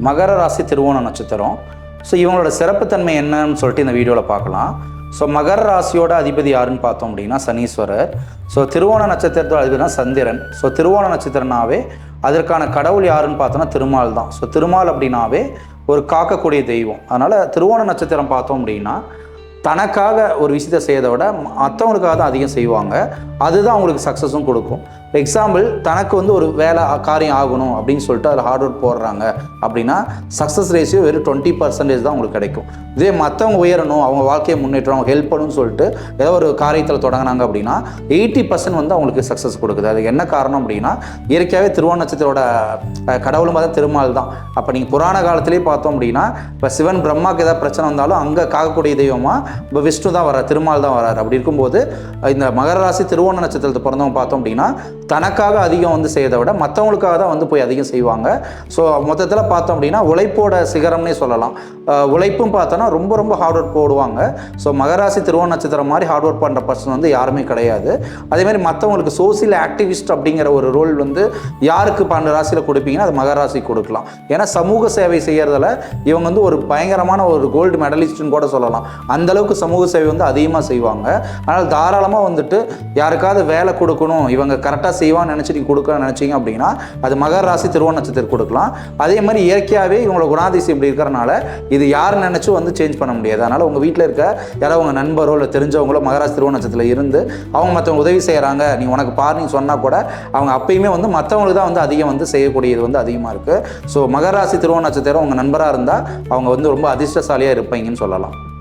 மகர ராசி திருவோண நட்சத்திரம். ஸோ இவங்களோட சிறப்புத்தன்மை என்னன்னு சொல்லிட்டு இந்த வீடியோவில் பார்க்கலாம். ஸோ மகர ராசியோட அதிபதி யாருன்னு பார்த்தோம் அப்படின்னா சனீஸ்வரர். ஸோ திருவோண நட்சத்திரத்தோட அதிபதினா சந்திரன். ஸோ திருவோண நட்சத்திரனாவே அதற்கான கடவுள் யாருன்னு பார்த்தோன்னா திருமால் தான். ஸோ திருமால் அப்படின்னாவே ஒரு காக்கக்கூடிய தெய்வம். அதனால் திருவோண நட்சத்திரம் பார்த்தோம் அப்படின்னா தனக்காக ஒரு விஷயத்தை செய்யறதை விட மற்றவங்களுக்காக தான் அதிகம் செய்வாங்க. அதுதான் அவங்களுக்கு சக்ஸஸும் கொடுக்கும். எக்ஸாம்பிள், தனக்கு ஒரு வேலை காரியம் ஆகணும் அப்படின்னு சொல்லிட்டு அதில் ஹார்ட் ஒர்க் போடுறாங்க அப்படின்னா சக்ஸஸ் ரேஷியோ வெறும் 20% தான் உங்களுக்கு கிடைக்கும். இதே மற்றவங்க உயரணும், அவங்க வாழ்க்கையை முன்னேற்றம், அவங்க ஹெல்ப் பண்ணணும்னு சொல்லிட்டு ஏதோ ஒரு காரியத்தில் தொடங்கினாங்க அப்படின்னா 80% அவங்களுக்கு சக்ஸஸ் கொடுக்குது. அதுக்கு என்ன காரணம் அப்படின்னா இயற்கையாகவே திருவோண நட்சத்திரோட கடவுளும் பார்த்தா திருமால் தான். அப்போ நீங்கள் புராண காலத்திலேயே பார்த்தோம் அப்படின்னா இப்போ சிவன் பிரம்மாவுக்கு ஏதாவது பிரச்சனை வந்தாலும் அங்கே காக்கக்கூடிய தெய்வமாக இப்போ விஷ்ணு தான் வர்றார், திருமால் தான் வர்றார். அப்படி இருக்கும்போது இந்த மகர ராசி திருவோண நட்சத்திரத்தை பிறந்தவங்க பார்த்தோம் அப்படின்னா தனக்காக அதிகம் செய்யறதை விட மற்றவங்களுக்காக தான் போய் அதிகம் செய்வாங்க. ஸோ மொத்தத்தில் பார்த்தோம் அப்படின்னா உழைப்போட சிகரம்னே சொல்லலாம். உழைப்பும் பார்த்தோன்னா ரொம்ப ரொம்ப ஹார்ட் ஒர்க் போடுவாங்க. ஸோ மகராசி திருவோண நட்சத்திரம் மாதிரி ஹார்ட் ஒர்க் பண்ணுற பர்சன் யாருமே கிடையாது. அதேமாதிரி மற்றவங்களுக்கு சோசியல் ஆக்டிவிஸ்ட் அப்படிங்கிற ஒரு ரோல் யாருக்கு 12 ராசியில் கொடுப்பீங்கன்னா அது மகராசி கொடுக்கலாம். ஏன்னா சமூக சேவை செய்யறதுல இவங்க ஒரு பயங்கரமான ஒரு கோல்டு மெடலிஸ்ட்னு கூட சொல்லலாம். அந்த அளவுக்கு சமூக சேவை அதிகமாக செய்வாங்க. அதனால் தாராளமாக யாருக்காவது வேலை கொடுக்கணும், இவங்க கரெக்டாக செய்வான்னு நினச்சி நீங்கள் கொடுக்க நினச்சிங்க அப்படின்னா அது மகர ராசி திருவோண நட்சத்திரம் கொடுக்கலாம். அதே மாதிரி இயற்கையாகவே இவங்களோட குணாதிசயம் இப்படி இருக்கிறனால இது யார் நினச்சும் சேஞ்ச் பண்ண முடியாது. அதனால் உங்கள் வீட்டில் இருக்க யாராவது உங்கள் நண்பரோ இல்லை தெரிஞ்சவங்களோ மகராசி திருவோண நட்சத்திரத்தில் இருந்து அவங்க மற்றவங்க உதவி செய்கிறாங்க, நீ உனக்கு பாருன்னு சொன்னால் கூட அவங்க அப்பயுமே மற்றவங்களுக்கு தான் அதிகம் செய்யக்கூடியது அதிகமாக இருக்குது. ஸோ மகராசி திருவோண நட்சத்திரம் உங்கள் நண்பராக இருந்தால் அவங்க ரொம்ப அதிர்ஷ்டசாலியாக இருப்பீங்கன்னு சொல்லலாம்.